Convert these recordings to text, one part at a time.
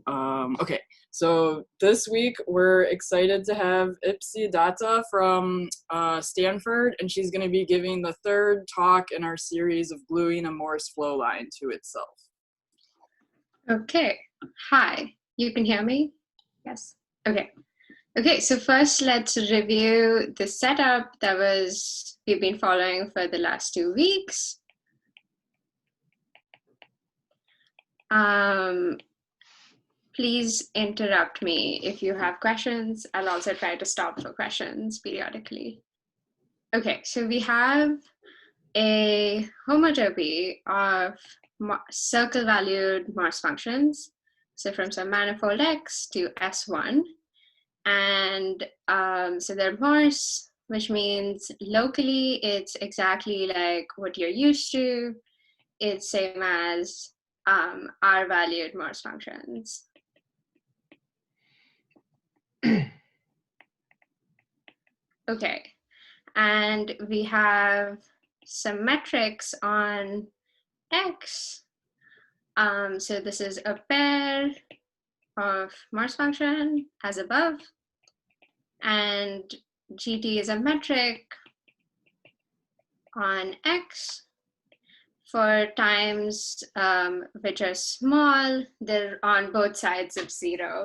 Okay, so this week we're excited to have Ipsita Datta from Stanford, and she's going to be giving the third talk in our series of gluing a Morse flow line to itself. Okay, hi, you can hear me? Yes, okay. Okay, so first let's review the setup that we've been following for the last 2 weeks. Please interrupt me if you have questions. I'll also try to stop for questions periodically. Okay, so we have a homotopy of circle-valued Morse functions. So from some manifold X to S1. And so they're Morse, which means locally it's exactly like what you're used to. It's same as R-valued Morse functions. Okay, and we have some metrics on X. So this is a pair of Morse function as above, and GT is a metric on X for times which are small. They're on both sides of 0.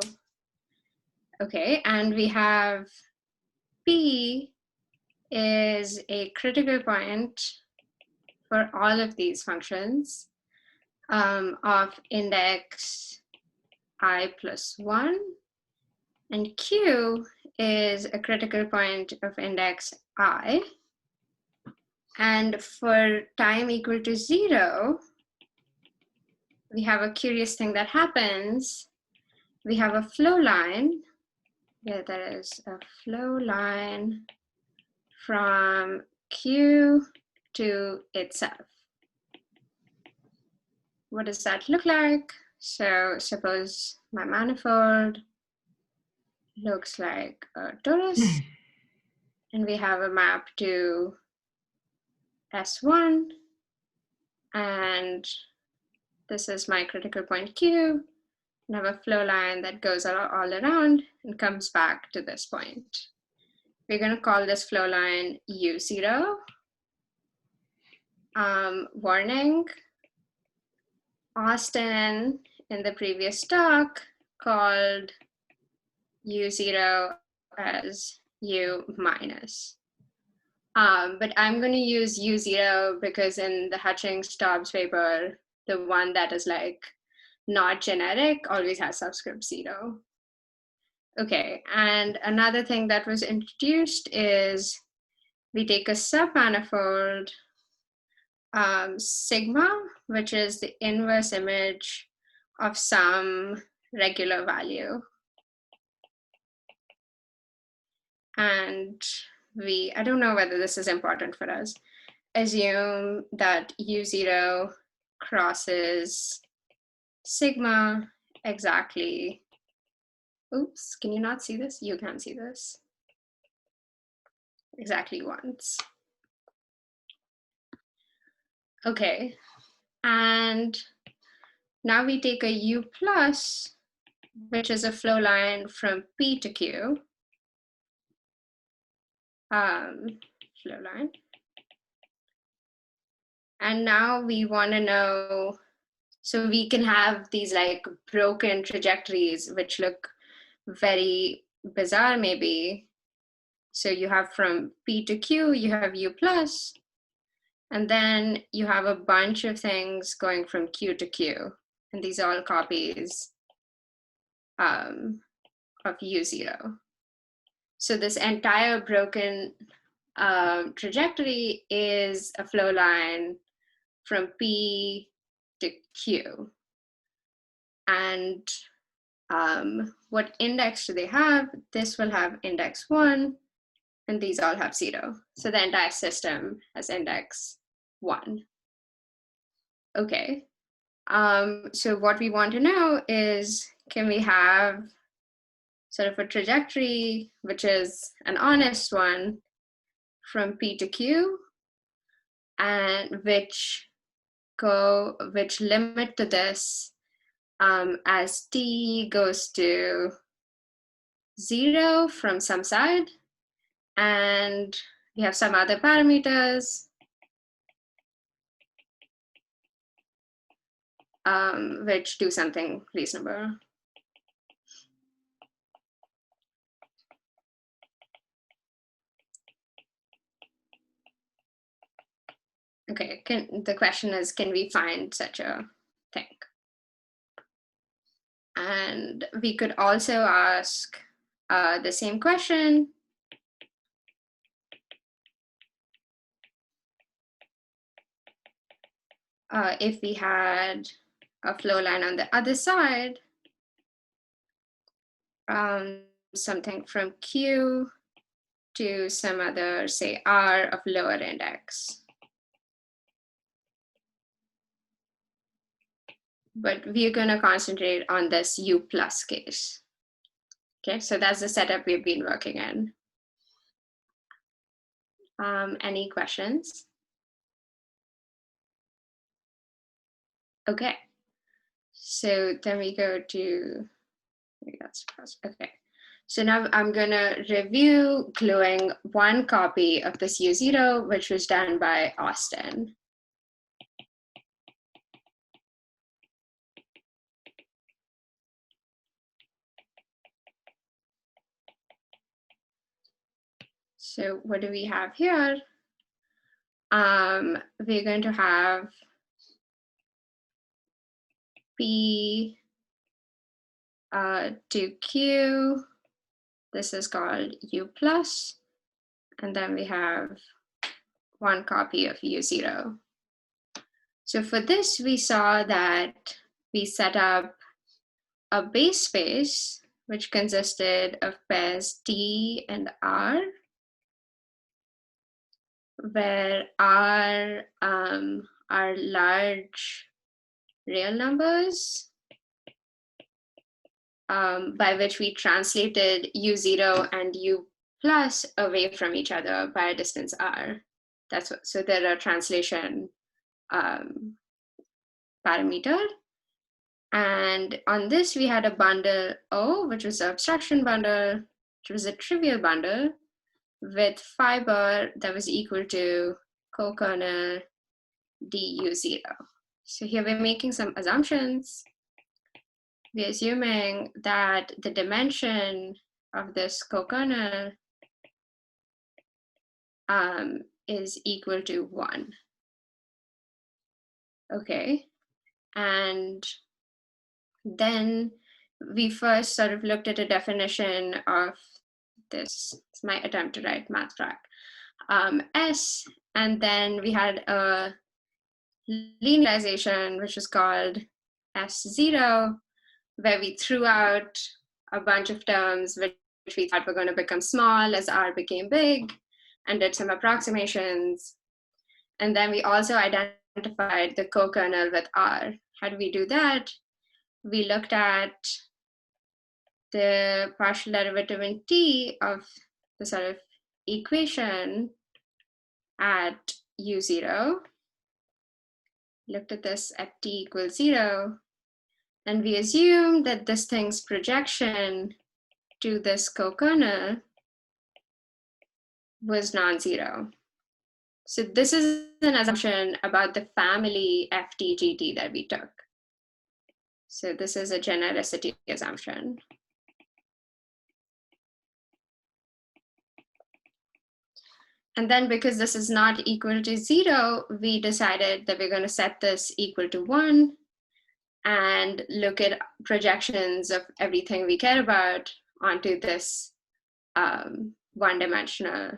Okay, and we have P is a critical point for all of these functions of index I plus 1, and Q is a critical point of index I. And for time equal to 0, we have a curious thing that happens. We have a flow line. Yeah, there is a flow line from Q to itself. What does that look like? So suppose my manifold looks like a torus, and we have a map to S1, and this is my critical point Q, and I have a flow line that goes all around and comes back to this point. We're going to call this flow line U0. Warning, Austin in the previous talk called U0 as U minus. But I'm going to use U0 because in the Hutchings-Dobbs paper, the one that is like not generic always has subscript 0. Okay, and another thing that was introduced is we take a submanifold sigma, which is the inverse image of some regular value. And I don't know whether this is important for us, assume that U0 crosses sigma exactly. Oops, can you not see this? You can't see this. Exactly once. Okay, and now we take a U plus, which is a flow line from P to Q. Flow line. And now we want to know, so we can have these like broken trajectories, which look very bizarre maybe. So you have from P to Q, you have U plus, and then you have a bunch of things going from Q to Q, and these are all copies of U0. So this entire broken trajectory is a flow line from P to Q. And what index do they have? This will have index 1, and these all have 0. So the entire system has index 1. Okay. So what we want to know is, can we have sort of a trajectory, which is an honest one, from P to Q, and which limit to this as t goes to 0 from some side, and we have some other parameters which do something reasonable. Okay, the question is, can we find such a thing? And we could also ask the same question. If we had a flow line on the other side, something from Q to some other, say, R of lower index. But we're going to concentrate on this U plus case. Okay, so that's the setup we've been working in. Any questions? Okay, so then we go to, okay. So now I'm gonna review gluing one copy of this U0, which was done by Austin. So what do we have here? We're going to have P to Q. This is called U plus. And then we have one copy of U0. So for this, we saw that we set up a base space, which consisted of pairs T and R, where R are large real numbers, by which we translated U0 and U plus away from each other by a distance R. That's what, so they're a translation parameter. And on this, we had a bundle O, which was an obstruction bundle, which was a trivial bundle with fiber that was equal to co-kernel du0. So here we're making some assumptions. We're assuming that the dimension of this co-kernel is equal to 1. Okay, and then we first sort of looked at a definition of this. It's my attempt to write math track. S, and then we had a linearization, which was called S0, where we threw out a bunch of terms which we thought were going to become small as R became big, and did some approximations. And then we also identified the co-kernel with R. How do we do that? We looked at the partial derivative in T of the sort of equation at U0, looked at this at T equals 0, and we assumed that this thing's projection to this co-kernel was non-zero. So this is an assumption about the family FTGT that we took. So this is a genericity assumption. And then because this is not equal to 0, we decided that we're going to set this equal to 1 and look at projections of everything we care about onto this one-dimensional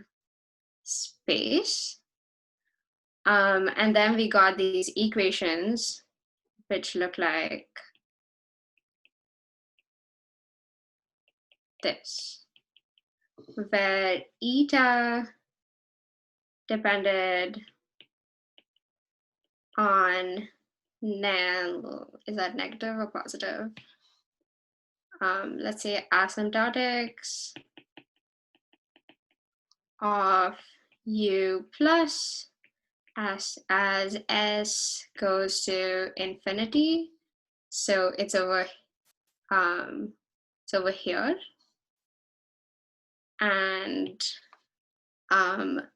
space. And then we got these equations, which look like this, where eta depended on is that negative or positive? Let's say asymptotics of U plus as S goes to infinity, So it's over here, and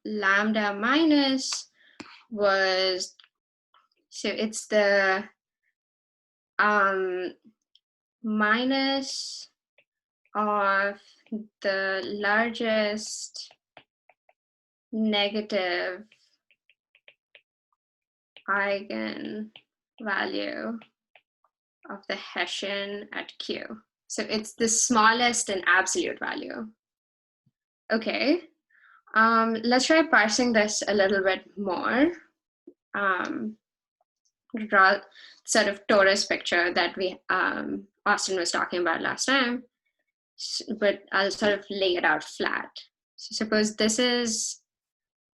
lambda minus was, so it's the minus of the largest negative eigenvalue of the Hessian at Q. So it's the smallest in absolute value. Okay, let's try parsing this a little bit more. Draw sort of torus picture that we Austin was talking about last time, but I'll sort of lay it out flat. So suppose this is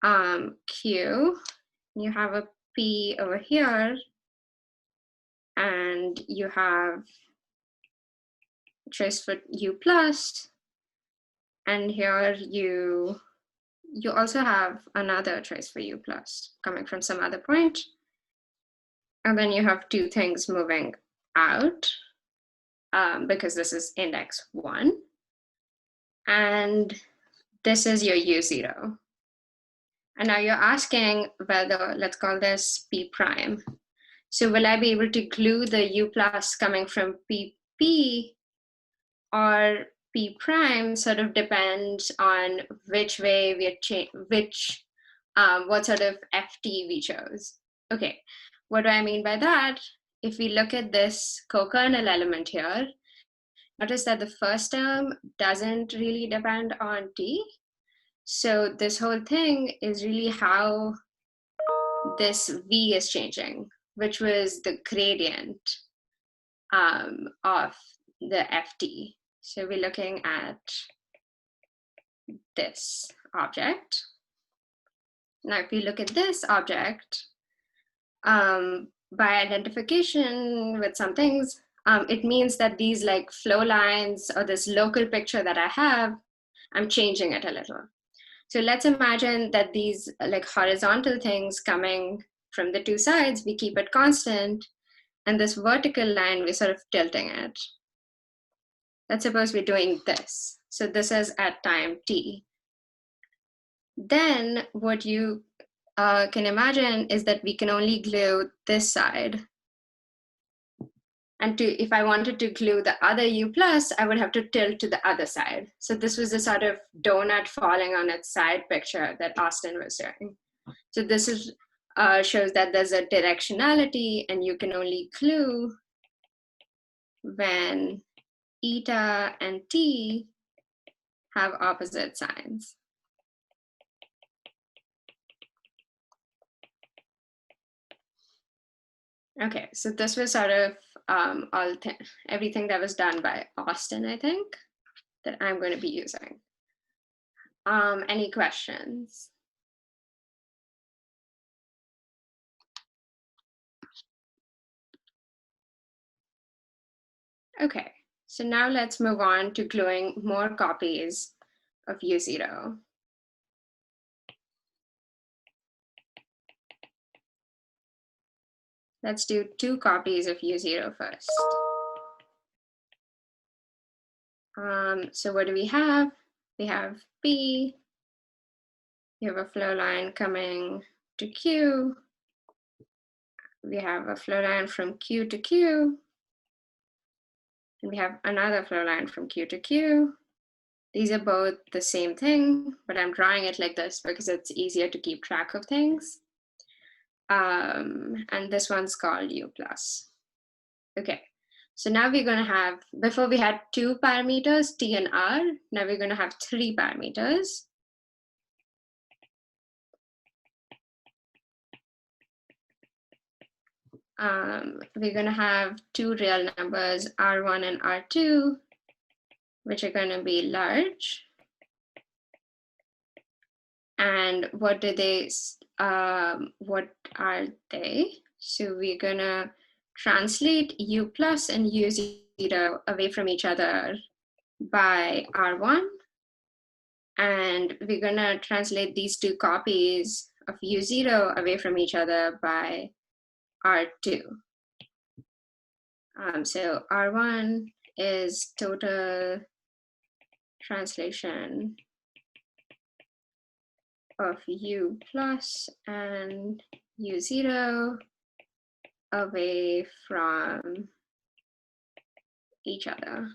Q, you have a P over here, and you have trace for U plus, and here you also have another trace for U plus coming from some other point. And then you have two things moving out because this is index 1. And this is your U0. And now you're asking whether, let's call this P prime. So will I be able to glue the U plus coming from PP, or P prime sort of depends on which way we are what sort of FT we chose. Okay, what do I mean by that? If we look at this co-kernel element here, notice that the first term doesn't really depend on T. So this whole thing is really how this V is changing, which was the gradient of the FT. So we're looking at this object. Now, if you look at this object, by identification with some things, it means that these like flow lines or this local picture that I have, I'm changing it a little. So let's imagine that these like horizontal things coming from the two sides, we keep it constant, and this vertical line, we're sort of tilting it. Let's suppose we're doing this. So this is at time t. Then what you can imagine is that we can only glue this side. And if I wanted to glue the other U plus, I would have to tilt to the other side. So this was a sort of donut falling on its side picture that Austin was doing. So this is, shows that there's a directionality, and you can only glue when eta and t have opposite signs. Okay, so this was sort of everything that was done by Austin, I think, that I'm going to be using. Any questions? Okay, so now let's move on to gluing more copies of U0. Let's do 2 copies of U0 first. So what do we have? We have P. We have a flow line coming to Q. We have a flow line from Q to Q. And we have another flow line from Q to Q. These are both the same thing, but I'm drawing it like this because it's easier to keep track of things. And this one's called U plus. Okay, so now we're going to have, before we had 2 parameters, T and R, now we're going to have 3 parameters. We're going to have 2 real numbers, R1 and R2, which are going to be large. And what do they, what are they? So we're going to translate U plus and U0 away from each other by R1. And we're going to translate these 2 copies of U0 away from each other by R2. So R1 is total translation of U plus and U0 away from each other.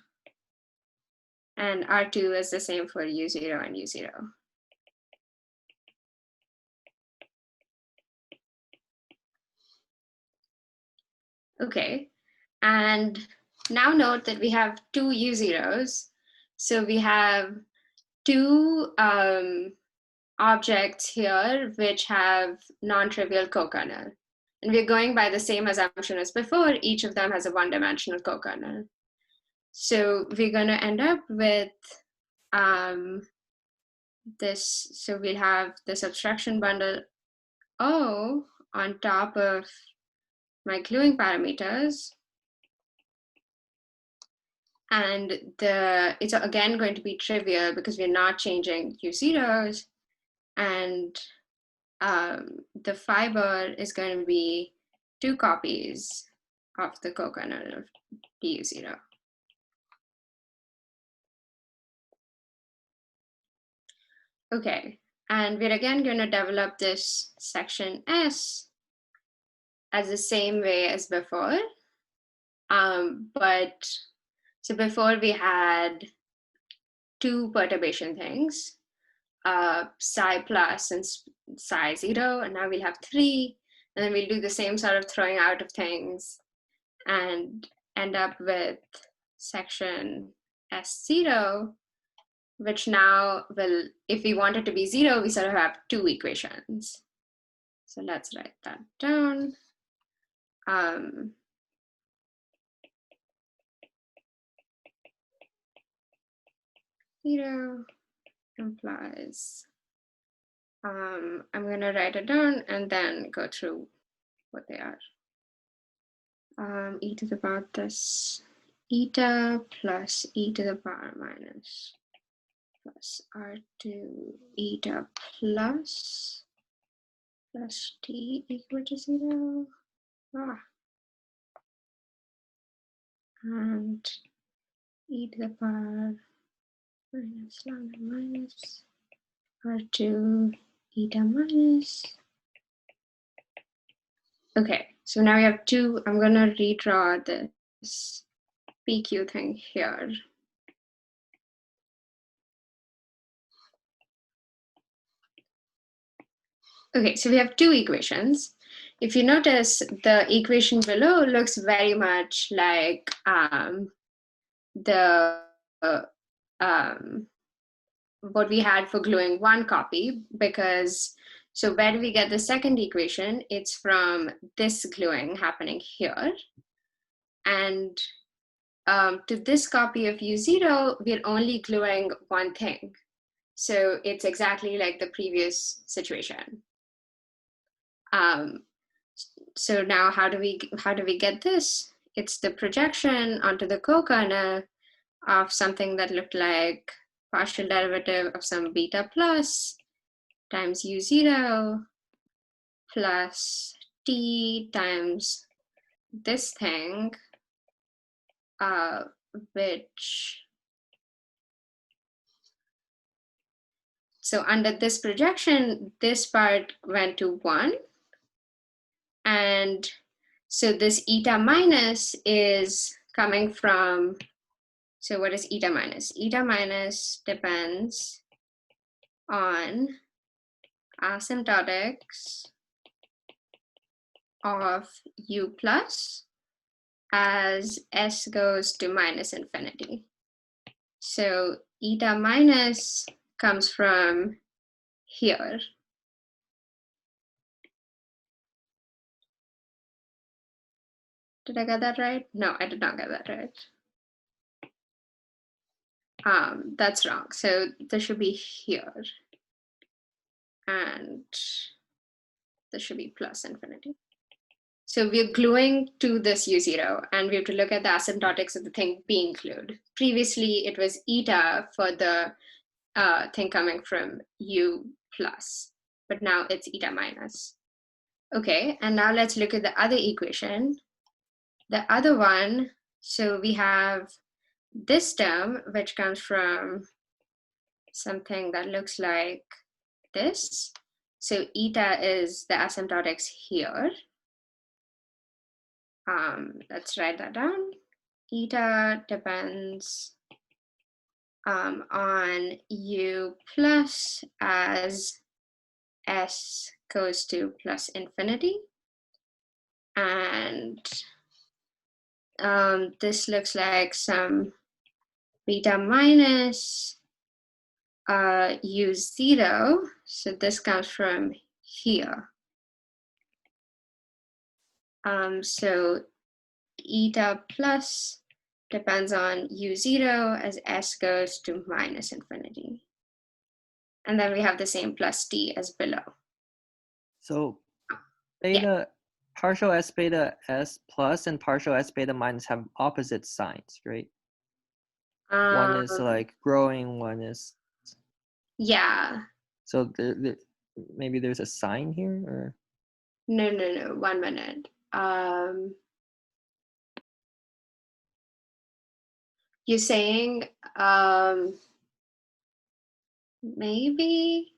And R2 is the same for U0 and U0. Okay, and now note that we have two U0s. So we have two objects here which have non-trivial co-kernel. And we're going by the same assumption as before. Each of them has a one-dimensional co-kernel. So we're going to end up with this. So we'll have this obstruction bundle O on top of my gluing parameters. And it's again going to be trivial because we're not changing U0s. And the fiber is going to be two copies of the co-kernel of du0. Okay, and we're again going to develop this section S as the same way as before. But so before we had two perturbation things, psi plus and psi 0, and now we'll have 3, and then we'll do the same sort of throwing out of things and end up with section S0, which now will, if we want it to be 0, we sort of have two equations. So let's write that down. 0 implies, I'm going to write it down and then go through what they are. E to the power this eta plus e to the power minus plus R2 eta plus t equal to 0. And e to the power minus lambda minus R2 eta minus. Okay, so now we have two. I'm going to redraw this PQ thing here. Okay, so we have two equations. If you notice, the equation below looks very much like what we had for gluing one copy, because so where do we get the second equation? It's from this gluing happening here. And to this copy of U0, we're only gluing one thing. So it's exactly like the previous situation. So now how do we get this? It's the projection onto the co-kernel of something that looked like partial derivative of some beta plus times U0 plus t times this thing, which, so under this projection, this part went to 1. And so this eta minus is coming from, so what is eta minus? Eta minus depends on asymptotics of U plus as S goes to minus infinity. So eta minus comes from here. Did I get that right? No, I did not get that right. That's wrong. So this should be here. And this should be plus infinity. So we're gluing to this U0, and we have to look at the asymptotics of the thing being glued. Previously, it was eta for the thing coming from U plus, but now it's eta minus. Okay, and now let's look at the other equation. the other one, so we have this term, which comes from something that looks like this. So eta is the asymptotics here. Let's write that down. Eta depends on u plus as s goes to plus infinity. And this looks like some beta minus u0. So this comes from here. So eta plus depends on u0 as s goes to minus infinity. And then we have the same plus t as below. So beta, partial s beta s plus and partial s beta minus have opposite signs, right? One is like growing, one is. Yeah. So maybe there's a sign here, or? No. 1 minute. You're saying maybe.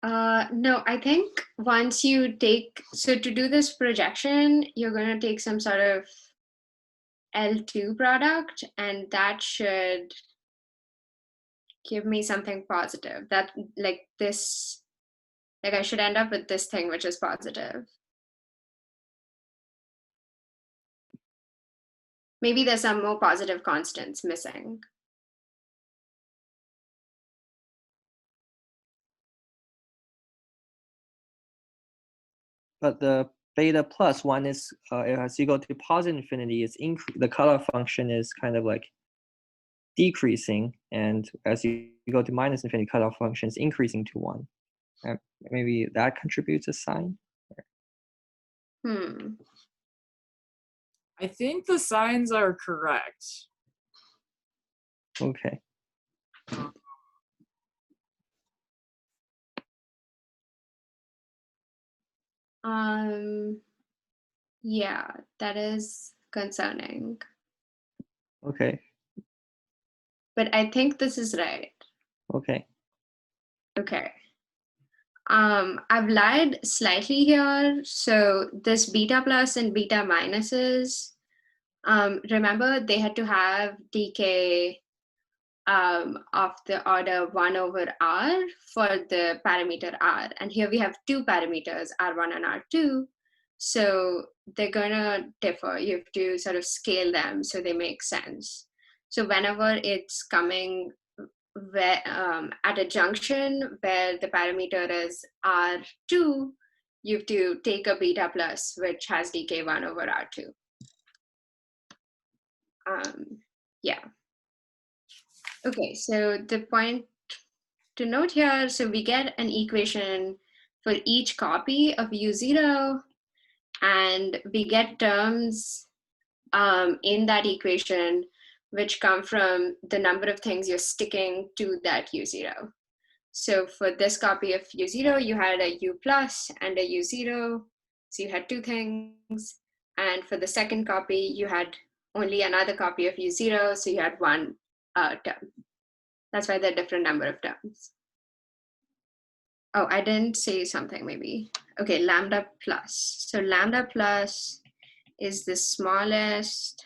No, I think once you take, so to do this projection, you're going to take some sort of L2 product, and that should give me something positive. That like this, like I should end up with this thing, which is positive. Maybe there's some more positive constants missing. But the beta plus one is, as you go to positive infinity, it's the cutoff function is kind of like decreasing, and as you go to minus infinity, cutoff function is increasing to 1. Maybe that contributes a sign. I think the signs are correct. Okay. Yeah, that is concerning. Okay. But I think this is right. Okay. Okay. I've lied slightly here. So this beta plus and beta minuses, remember they had to have decay of the order 1 over r for the parameter r. And here we have two parameters, r1 and r2. So they're going to differ. You have to sort of scale them so they make sense. So whenever it's coming where, at a junction where the parameter is r2, you have to take a beta plus, which has decay 1 over r2. Yeah. Okay, so the point to note here, so we get an equation for each copy of u0, and we get terms in that equation which come from the number of things you're sticking to that u0. So for this copy of u0, you had a u plus and a u0, so you had two things. And for the second copy, you had only another copy of u0, so you had one term. That's why there are different number of terms. Oh, I didn't say something maybe. Okay, lambda plus. So lambda plus is the smallest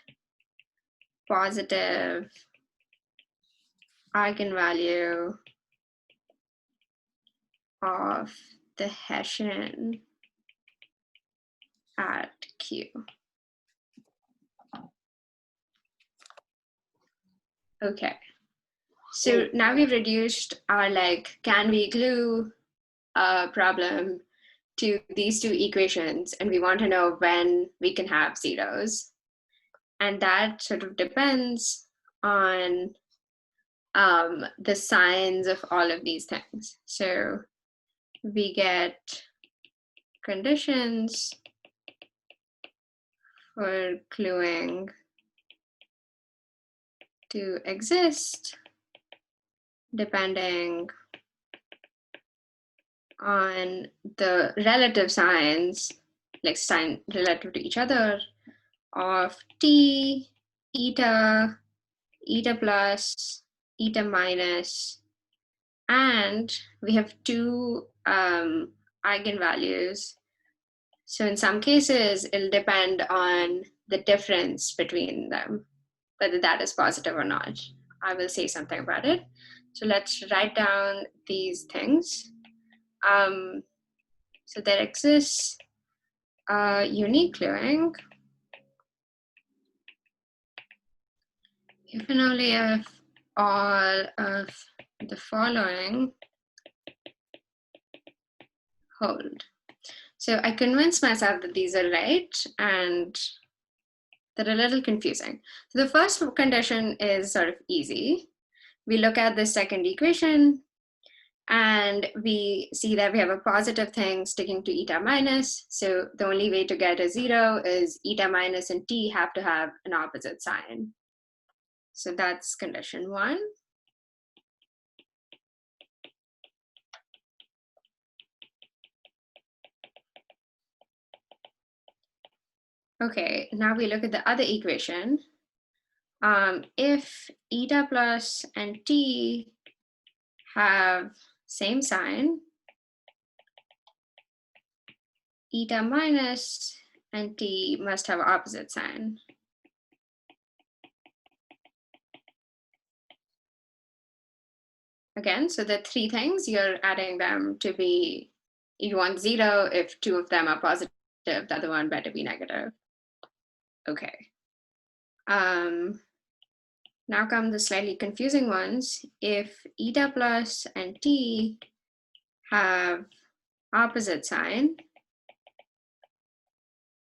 positive eigenvalue of the Hessian at Q. Okay. So now we've reduced our like, can we glue problem to these two equations, and we want to know when we can have zeros. And that sort of depends on the signs of all of these things. So we get conditions for gluing to exist depending on the relative signs, like sign relative to each other, of t, eta, eta plus, eta minus, and we have two eigenvalues. So in some cases, it'll depend on the difference between them, whether that is positive or not. I will say something about it. So let's write down these things. So there exists unique gluing if and only if all of the following hold. So I convinced myself that these are right, and they're a little confusing. So the first condition is sort of easy. We look at the second equation, and we see that we have a positive thing sticking to eta minus. So the only way to get a 0 is eta minus and t have to have an opposite sign. So that's condition 1. Okay, now we look at the other equation. If eta plus and t have same sign, eta minus and t must have opposite sign. Again, so the three things, you're adding them to be, you want 0 if two of them are positive, the other one better be negative. Okay. Now come the slightly confusing ones. If eta plus and t have opposite sign,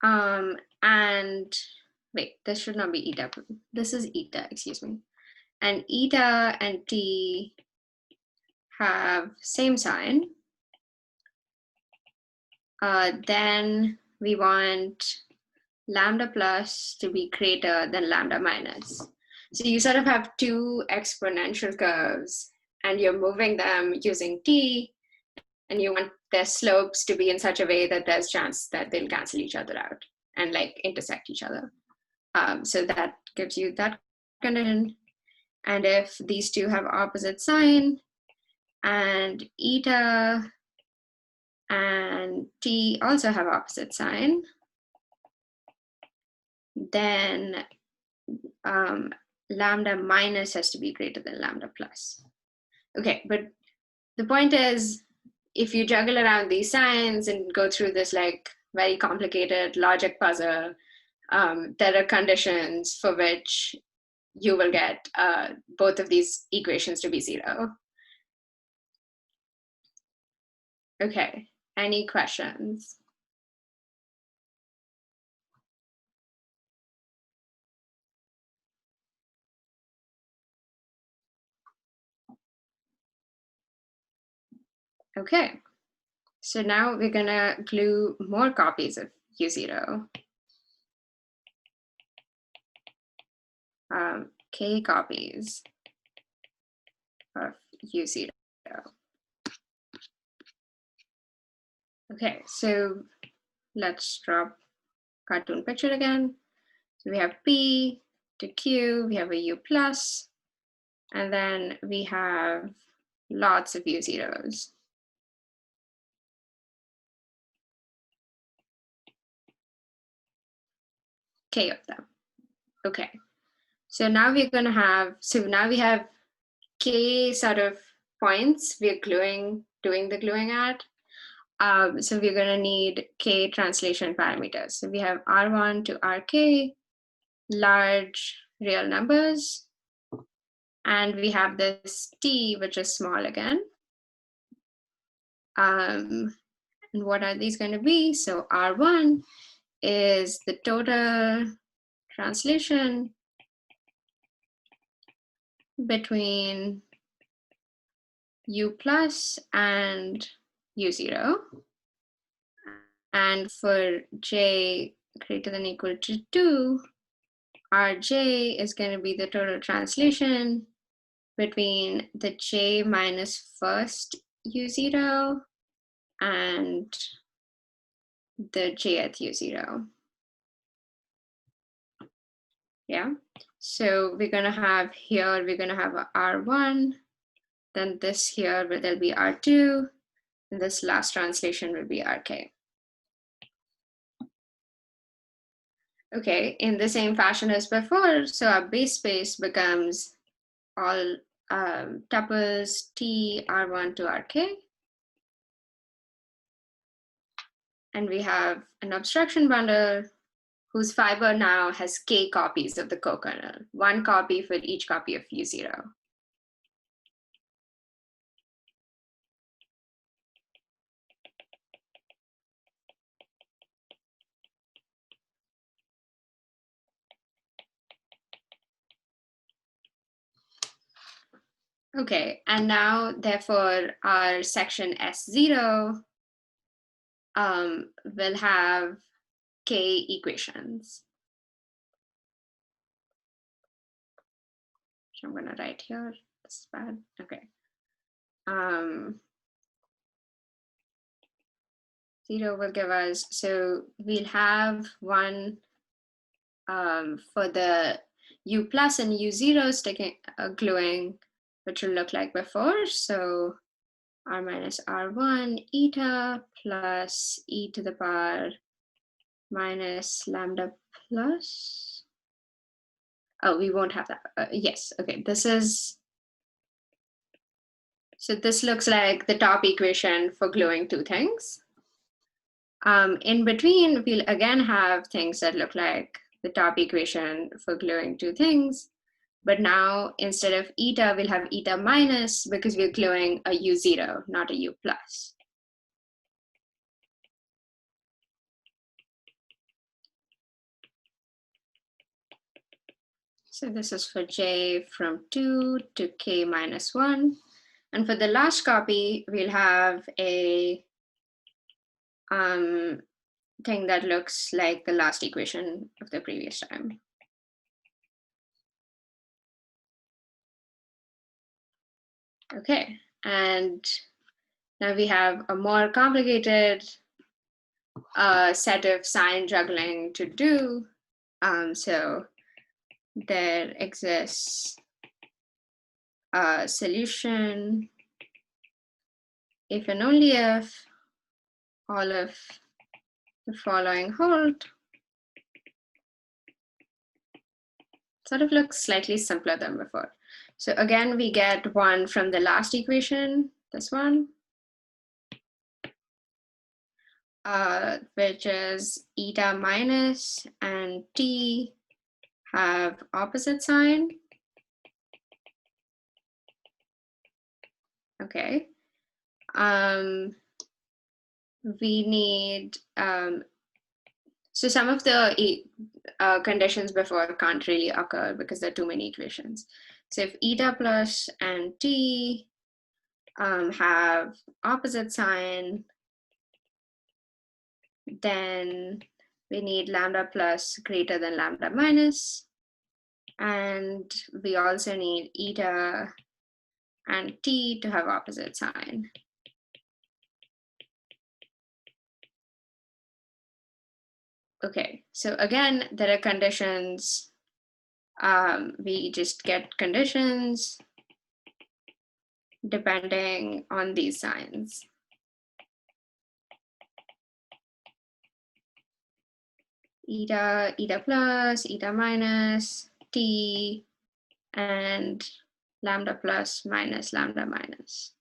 and wait, this should not be eta, this is eta, excuse me. And eta and t have same sign, then we want lambda plus to be greater than lambda minus. So you sort of have two exponential curves, and you're moving them using t, and you want their slopes to be in such a way that there's chance that they'll cancel each other out and like intersect each other. So that gives you that condition. And if these two have opposite sign, and eta and t also have opposite sign, then lambda minus has to be greater than lambda plus. Okay, but the point is, if you juggle around these signs and go through this like very complicated logic puzzle, there are conditions for which you will get both of these equations to be 0. Okay, any questions? Okay, so now we're gonna glue more copies of U0. K copies of U0. Okay, so let's drop cartoon picture again. So we have P to Q, we have a U plus, and then we have lots of U0s. K of them. Okay, so now we're gonna have, so now we have K sort of points we're doing the gluing at. So we're gonna need K translation parameters. So we have R1 to RK, large real numbers, and we have this T, which is small again. And what are these going to be? So R1 is the total translation between U plus and U0. And for J greater than or equal to 2, Rj is going to be the total translation between the J minus first U0 and the jth U0. Yeah, so we're gonna have here, we're gonna have a R1, then this here where there'll be R2, and this last translation will be RK. Okay, in the same fashion as before, so our base space becomes all tuples T R1 to RK. And we have an obstruction bundle whose fiber now has K copies of the co-kernel, 1 copy for each copy of U0. Okay, and now therefore our section S0 will have K equations. Which I'm gonna write here, this is bad, okay. 0 will give us, so we'll have one for the U plus and U0 sticking, gluing, which will look like before. So R minus R1 eta plus e to the power minus lambda plus. Oh, we won't have that. Yes, okay, this is, so this looks like the top equation for gluing two things. In between, we'll again have things that look like the top equation for gluing two things. But now instead of eta, we'll have eta minus because we're gluing a U0, not a U plus. So this is for J from 2 to K minus 1. And for the last copy, we'll have a thing that looks like the last equation of the previous time. Okay, and now we have a more complicated set of sign juggling to do. So there exists a solution if and only if all of the following hold. Sort of looks slightly simpler than before. So again, we get one from the last equation, this one, which is eta minus and t have opposite sign. Okay. We need, so some of the conditions before can't really occur because there are too many equations. So if eta plus and t have opposite sign, then we need lambda plus greater than lambda minus. And we also need eta and t to have opposite sign. Okay, so again, there are conditions. We just get conditions depending on these signs. Eta, eta plus, eta minus, t, and lambda plus minus lambda minus.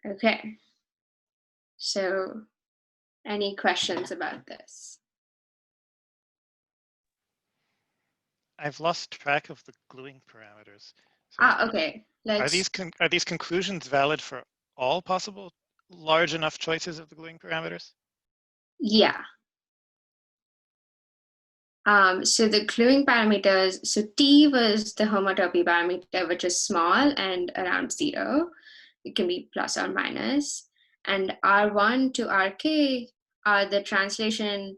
Okay, so any questions about this? I've lost track of the gluing parameters. So Okay. Are these conclusions valid for all possible large enough choices of the gluing parameters? Yeah. So the gluing parameters, so T was the homotopy parameter, which is small and around 0. It can be plus or minus. And R1 to RK are the translation.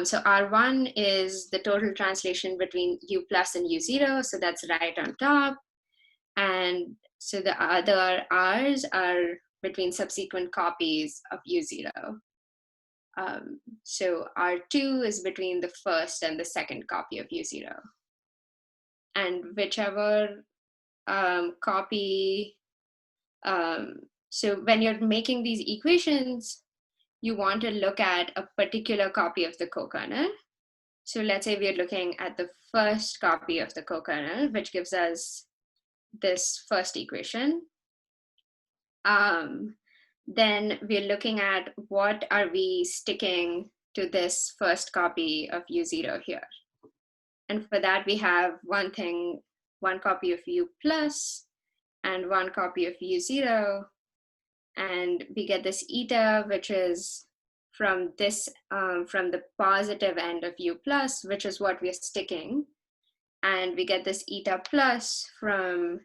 So R1 is the total translation between U plus and U0. So that's right on top. And so the other R's are between subsequent copies of U0. So R2 is between the first and the second copy of U0. And whichever copy, so when you're making these equations, you want to look at a particular copy of the co-kernel. So let's say we're looking at the first copy of the co-kernel, which gives us this first equation. Then we're looking at what are we sticking to this first copy of U0 here. And for that, we have one copy of U plus and one copy of U0. And we get this eta, which is from this, from the positive end of U plus, which is what we're sticking. And we get this eta plus from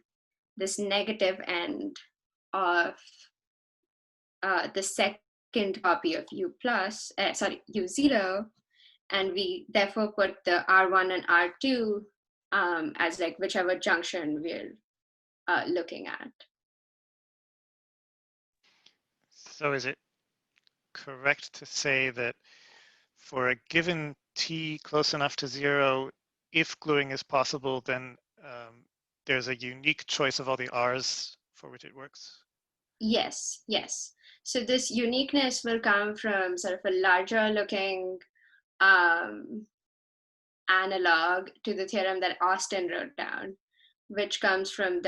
this negative end of the second copy of U plus, U0. And we therefore put the R1 and R2 as like whichever junction we're looking at. So is it correct to say that for a given t close enough to 0, if gluing is possible, then there's a unique choice of all the r's for which it works? Yes, yes. So this uniqueness will come from sort of a larger looking analog to the theorem that Austin wrote down, which comes from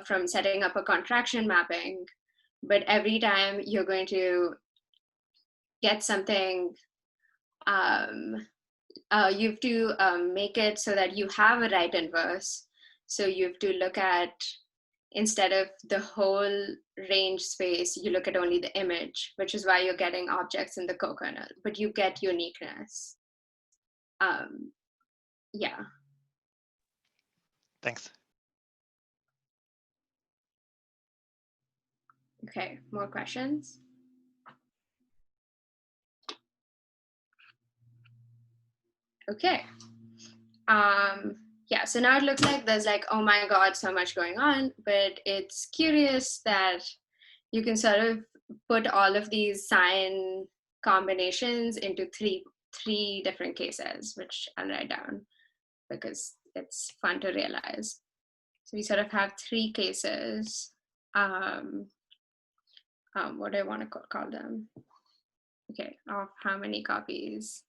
from setting up a contraction mapping. But every time you're going to get something, you have to make it so that you have a right inverse. So you have to look at, instead of the whole range space, you look at only the image, which is why you're getting objects in the co-kernel, but you get uniqueness. Yeah. Thanks. Okay, more questions? Okay. Yeah, so now it looks like there's like, oh my God, so much going on, but it's curious that you can sort of put all of these sign combinations into three different cases, which I'll write down because it's fun to realize. So we sort of have three cases. What do I want to call them? Okay, of how many copies?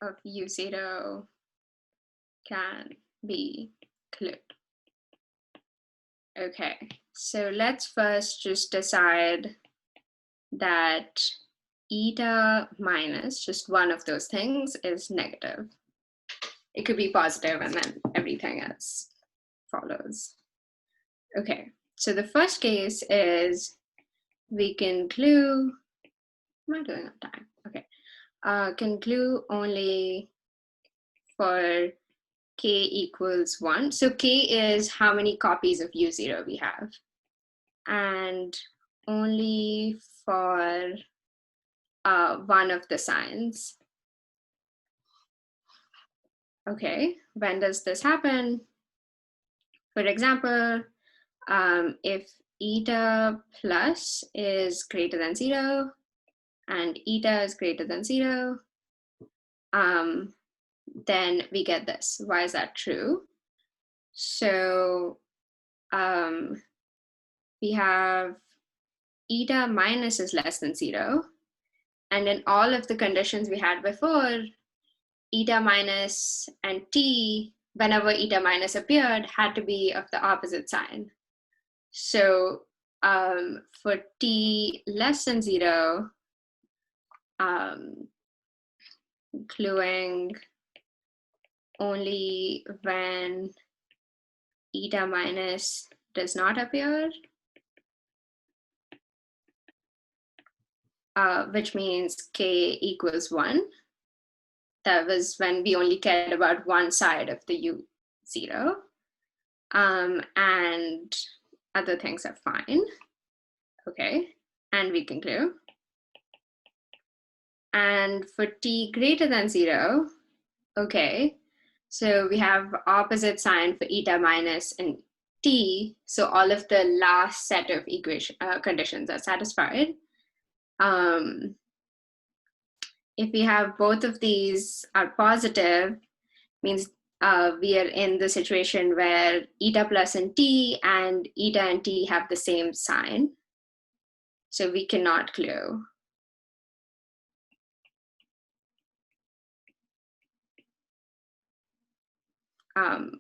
Of U0 can be glued. Okay, so let's first just decide that eta minus, just one of those things, is negative. It could be positive and then everything else follows. Okay, so the first case is we can glue, am I doing on time? Okay, can glue only for k equals 1. So k is how many copies of U0 we have. And only for one of the signs. Okay, when does this happen? For example, if eta plus is greater than 0 and eta is greater than 0, then we get this. Why is that true? So we have eta minus is less than 0. And in all of the conditions we had before, eta minus and t, whenever eta minus appeared, had to be of the opposite sign. So for t less than 0, gluing only when eta minus does not appear, which means k equals 1. That was when we only cared about one side of the U0. And other things are fine. Okay, and we can glue. And for t greater than 0, okay, so we have opposite sign for eta minus and T, so all of the last set of conditions are satisfied. If we have both of these are positive, means we are in the situation where eta plus and t and eta and t have the same sign. So we cannot glue.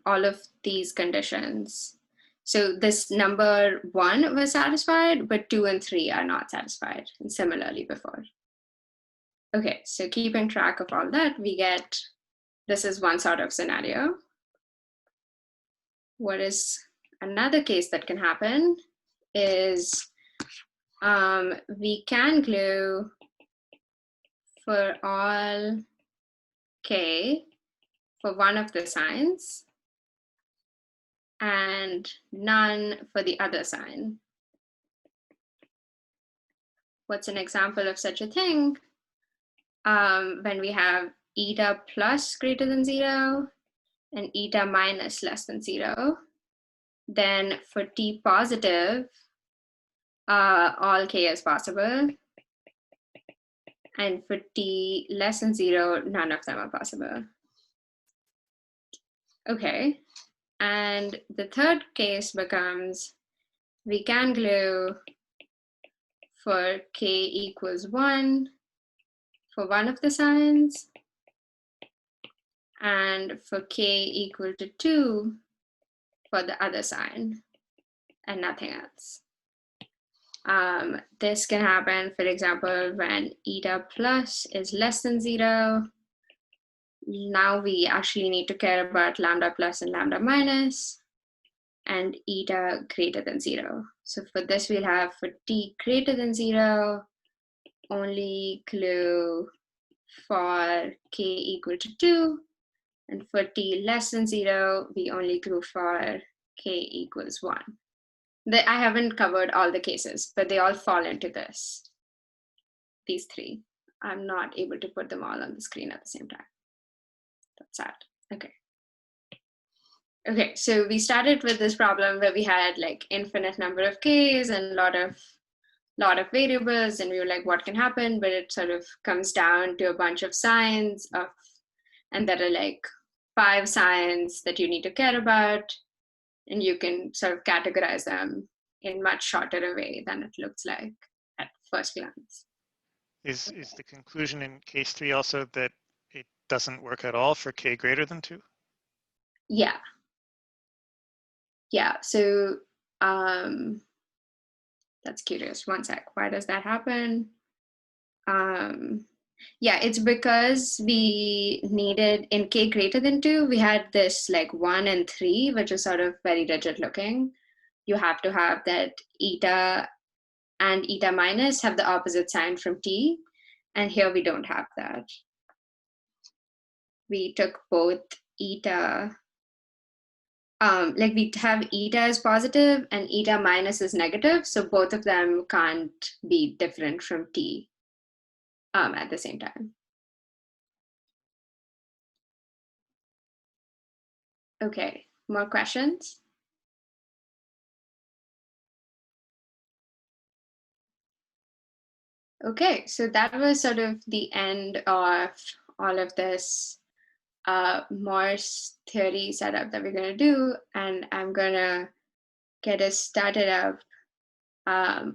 All of these conditions. So this number 1 was satisfied, but 2 and 3 are not satisfied, and similarly before. Okay, so keeping track of all that, we get, this is one sort of scenario. What is another case that can happen is we can glue for all k for one of the signs and none for the other sign. What's an example of such a thing? When we have eta plus greater than 0 and eta minus less than 0, then for t positive, all k is possible. And for t less than 0, none of them are possible. Okay, and the third case becomes we can glue for k equals 1 for one of the signs and for k equal to 2 for the other sign and nothing else. This can happen, for example, when eta plus is less than 0. Now we actually need to care about lambda plus and lambda minus and eta greater than 0. So for this, we'll have for t greater than 0, only glue for k equal to 2. And for t less than 0, we only glue for k equals 1. I haven't covered all the cases, but they all fall into this, these three. I'm not able to put them all on the screen at the same time. That's sad. Okay. Okay, so we started with this problem where we had like infinite number of k's and lot of variables, and we were like, what can happen? But it sort of comes down to a bunch of signs and there are like 5 signs that you need to care about, and you can sort of categorize them in much shorter a way than it looks like at first glance. Is the conclusion in case 3 also that it doesn't work at all for k greater than 2? Yeah. Yeah, so that's curious. One sec. Why does that happen? Yeah, it's because we needed in k greater than 2, we had this like 1 and 3, which is sort of very rigid looking. You have to have that eta and eta minus have the opposite sign from t, and here we don't have that. We took both eta, like we have eta as positive and eta minus is negative, so both of them can't be different from t at the same time. Okay, more questions? Okay, so that was sort of the end of all of this Morse theory setup that we're going to do, and I'm going to get us started up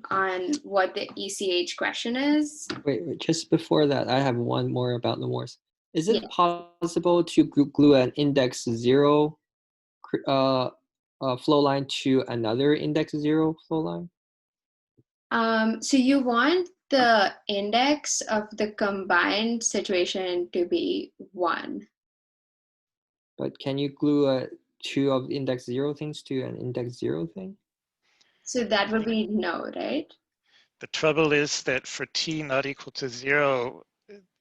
on what the ECH question is. Wait, just before that, I have one more about the Morse. Is it possible to glue an index 0 flow line to another index 0 flow line? So you want the index of the combined situation to be 1. But can you glue 2 of index 0 things to an index 0 thing? So that would be no, right? The trouble is that for t not equal to 0,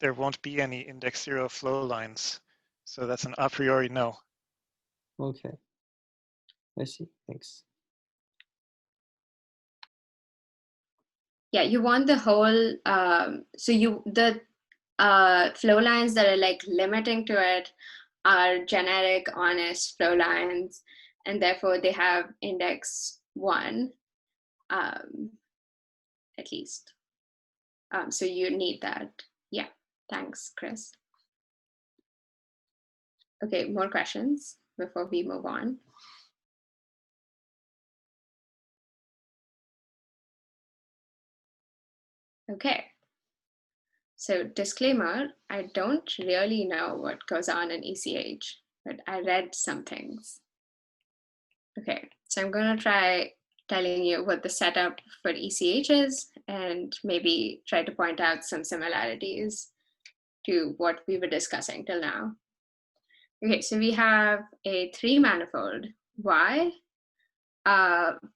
there won't be any index 0 flow lines. So that's an a priori no. Okay. I see. Thanks. Yeah, you want the whole, so the flow lines that are like limiting to it are generic honest flow lines, and therefore they have index 1 at least. So you need that. Yeah, thanks, Chris. Okay, more questions before we move on? Okay, so disclaimer, I don't really know what goes on in ECH, but I read some things. Okay, so I'm gonna try telling you what the setup for ECH is and maybe try to point out some similarities to what we were discussing till now. Okay, so we have a 3-manifold Y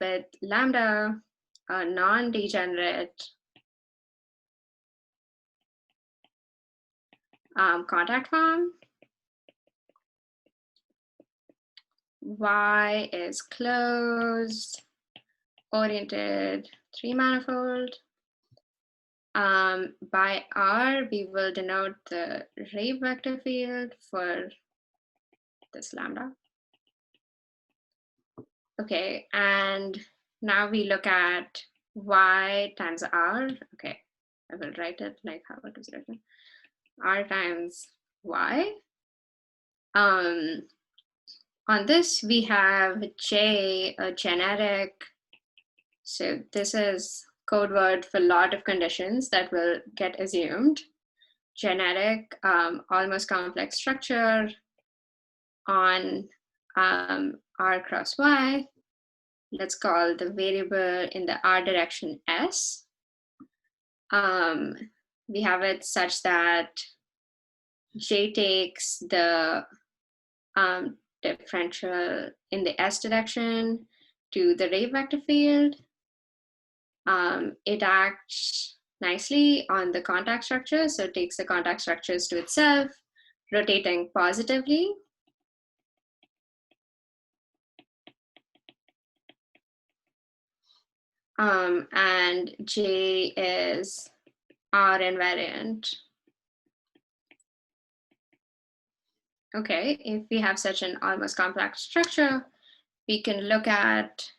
with lambda, a non-degenerate contact form. Y is closed, oriented 3-manifold. By R, we will denote the Ray vector field for this lambda. Okay, and now we look at Y times R. Okay, I will write it like how it was written. R times Y. On this, we have J, a generic. So this is code word for a lot of conditions that will get assumed. Generic, almost complex structure on R cross Y. Let's call the variable in the R direction S. We have it such that J takes the differential in the S direction to the Ray vector field. It acts nicely on the contact structure, so it takes the contact structures to itself, rotating positively. And J is R invariant. Okay, if we have such an almost complex structure, we can look at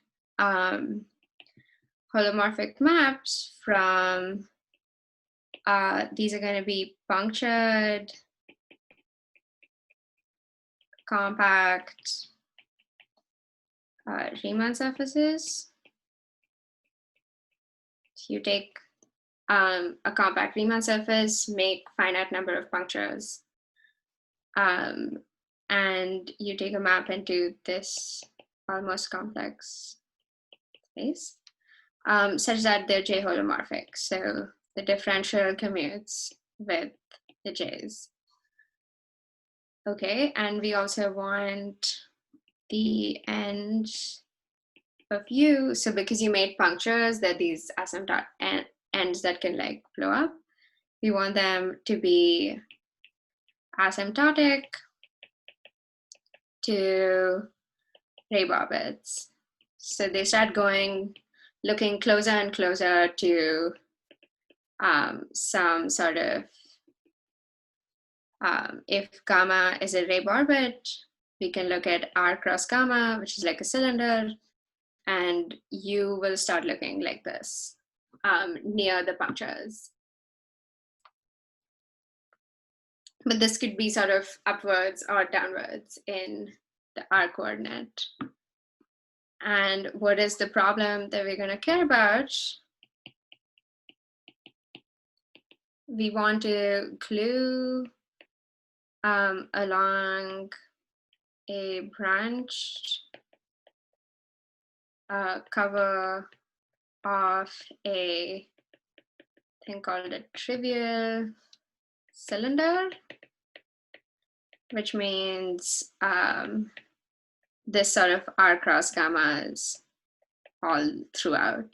holomorphic maps from, these are going to be punctured, compact Riemann surfaces. So you take a compact Riemann surface, make finite number of punctures, and you take a map into this almost complex space, such that they're J holomorphic. So the differential commutes with the J's. Okay, and we also want the ends of U. So because you made punctures, that these asymptotic ends that can like blow up, we want them to be asymptotic to Ray orbits. So they start looking closer and closer to some sort of, if gamma is a Ray orbit, we can look at R cross gamma, which is like a cylinder, and U will start looking like this near the punctures. But this could be sort of upwards or downwards in the R coordinate. And what is the problem that we're going to care about? We want to glue along a branched cover of a thing called a trivial cylinder, which means this sort of R cross gamma is all throughout.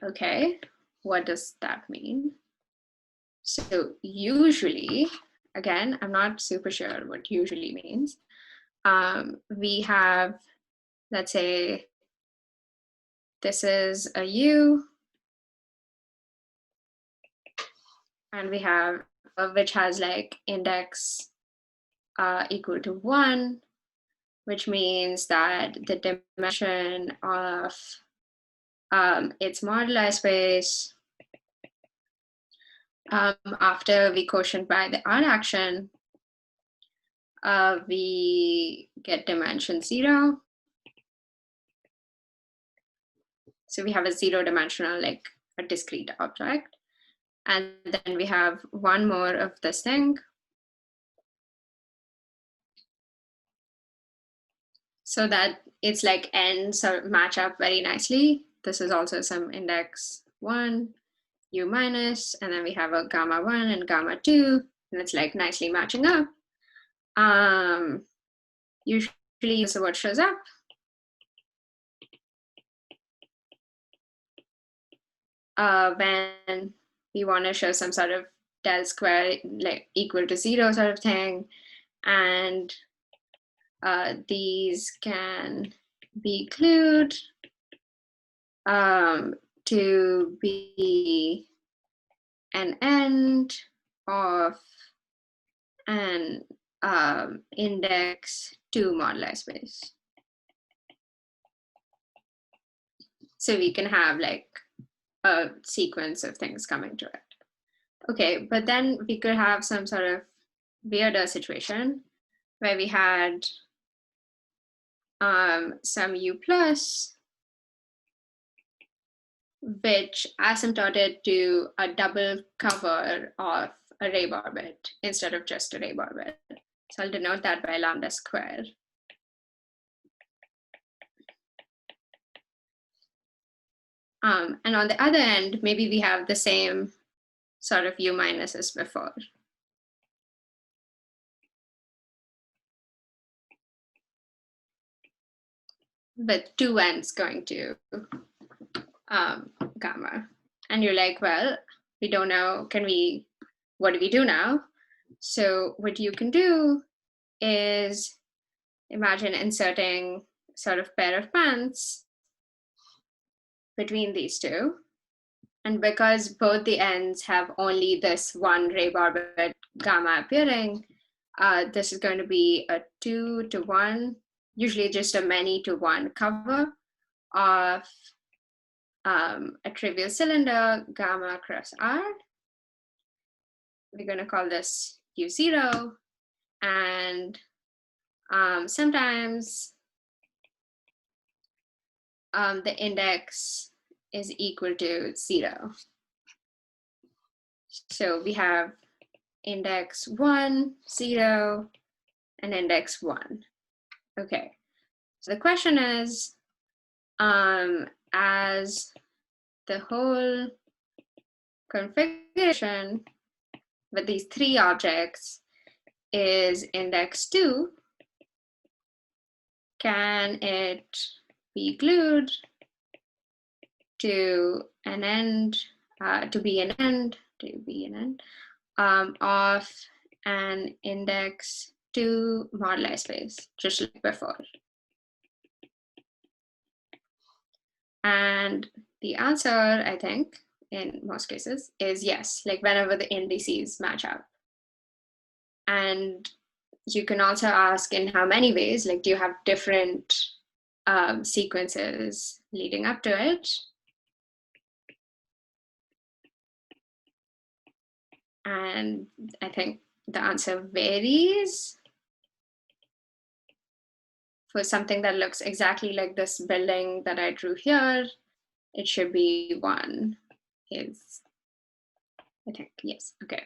Okay, what does that mean? So usually, again, I'm not super sure what usually means. We have, let's say, this is a U, and we have which has like index equal to 1, which means that the dimension of its moduli space after we quotient by the R action, we get dimension 0. So we have a 0-dimensional, like a discrete object. And then we have one more of this thing. So that it's like ends match up very nicely. This is also some index 1, u minus, and then we have a gamma 1 and gamma 2, and it's like nicely matching up. Usually, so what shows up? When we want to show some sort of del square like equal to 0 sort of thing, and these can be glued to be an end of an index 2 moduli space. So we can have like a sequence of things coming to it. Okay, but then we could have some sort of weirder situation where we had some u plus, which asymptoted to a double cover of a Rabe orbit instead of just a Rabe orbit. So I'll denote that by lambda squared. And on the other end, maybe we have the same sort of u minus as before. With 2 ends going to gamma. And you're like, well, we don't know, what do we do now? So what you can do is imagine inserting sort of pair of pants between these two. And because both the ends have only this one Rabe orbit gamma appearing, this is going to be a 2-to-1, usually just a many-to-1 cover of a trivial cylinder gamma cross R. We're going to call this U0. And sometimes the index is equal to 0. So we have index 1, 0, and index 1. Okay, so the question is, as the whole configuration with these 3 objects is index 2, can it be glued to an end, to be an end of an index 2 moduli space, just like before? And the answer, I think, in most cases is yes, like whenever the indices match up. And you can also ask in how many ways, like do you have different sequences leading up to it? And I think the answer varies. For something that looks exactly like this building that I drew here, it should be 1 is, I think, yes, okay.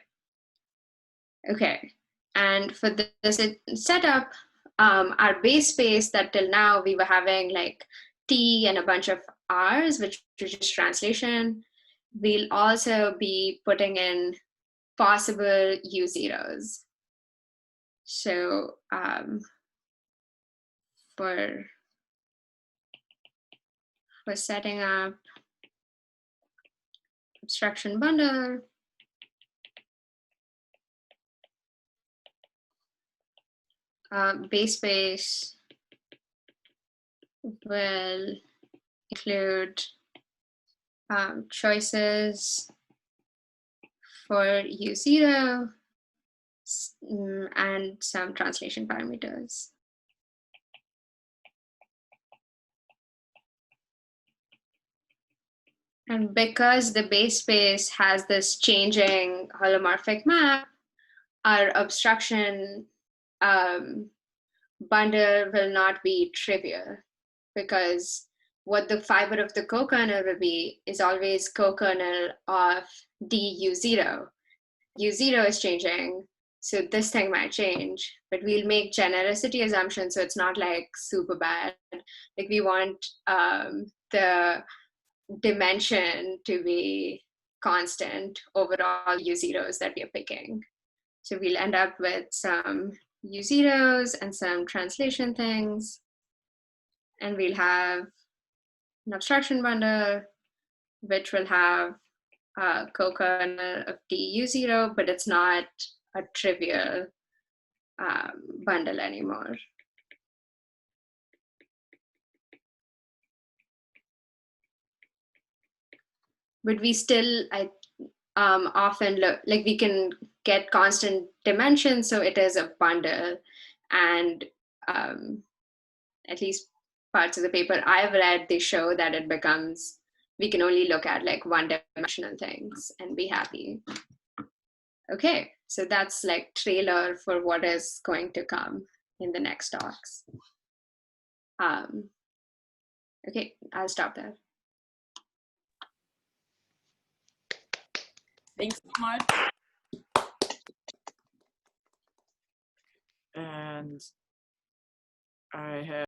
Okay, and for this setup, our base space that till now we were having like T and a bunch of R's, which was just translation, we'll also be putting in possible U0s. So for setting up obstruction bundle, base space will include choices for U0 and some translation parameters. And because the base space has this changing holomorphic map, our obstruction bundle will not be trivial, because what the fiber of the co-kernel will be is always co-kernel of du0. u0 is changing, so this thing might change, but we'll make genericity assumptions, so it's not like super bad. Like we want the dimension to be constant over all u0s that we are picking. So we'll end up with some u0s and some translation things, and we'll have an obstruction bundle, which will have a co-kernel of du0, but it's not a trivial bundle anymore. But we still, often look like we can get constant dimensions, so it is a bundle. And at least parts of the paper I've read, they show that it becomes, we can only look at like one-dimensional things and be happy. Okay, so that's like trailer for what is going to come in the next talks. Okay, I'll stop there. Thanks so much. And I have